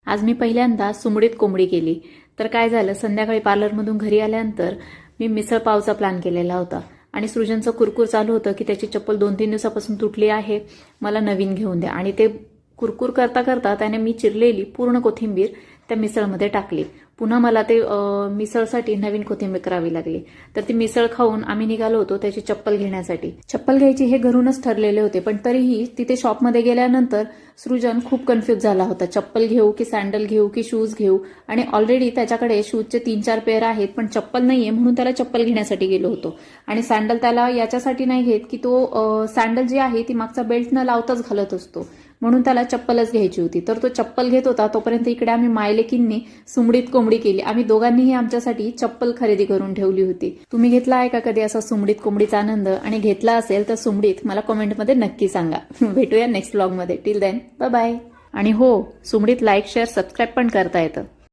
आज मी पहिल्यांदा सुमडीत कोंबडी केली. तर काय झालं, संध्याकाळी पार्लरमधून घरी आल्यानंतर मी मिसळ पावचा प्लॅन केलेला होता आणि सृजनचं कुरकुर चालू होतं की त्याची चप्पल 2-3 दिवसापासून तुटली आहे, मला नवीन घेऊन द्या. आणि ते कुरकुर करता करता त्याने मी चिरलेली पूर्ण कोथिंबीर त्या मिसळमध्ये टाकली. पुन्हा मला ते मिसळसाठी नवीन कोथिंबीर करावी लागली. तर ती मिसळ खाऊन आम्ही निघालो होतो त्याची चप्पल घेण्यासाठी. चप्पल घ्यायची हे घरूनच ठरलेले होते, पण तरीही तिथे शॉपमध्ये गेल्यानंतर सृजन खूप कन्फ्यूज झाला होता. चप्पल घेऊ की सँडल घेऊ की शूज घेऊ, आणि ऑलरेडी त्याच्याकडे शूजचे 3-4 पेअर आहेत, पण चप्पल नाहीये म्हणून त्याला चप्पल घेण्यासाठी गेलो होतो. आणि सँडल त्याला याच्यासाठी नाही घेत की तो सँडल जी आहे ती मागचा बेल्ट न लावताच घालत असतो, म्हणून त्याला चप्पलच घ्यायची होती. तर तो चप्पल घेत होता तोपर्यंत इकडे आम्ही मायलेकींनी सुमडीत कोंबडी केली. आम्ही दोघांनीही आमच्यासाठी चप्पल खरेदी करून ठेवली होती. तुम्ही घेतला आहे का कधी असा सुमडीत कोंबडीचा आनंद? आणि घेतला असेल तर सुमडीत मला कमेंटमध्ये नक्की सांगा. भेटूया नेक्स्ट व्लॉगमध्ये. Till then bye bye. आणि हो, सुमडीत लाईक शेअर सबस्क्राईब पण करता येतं.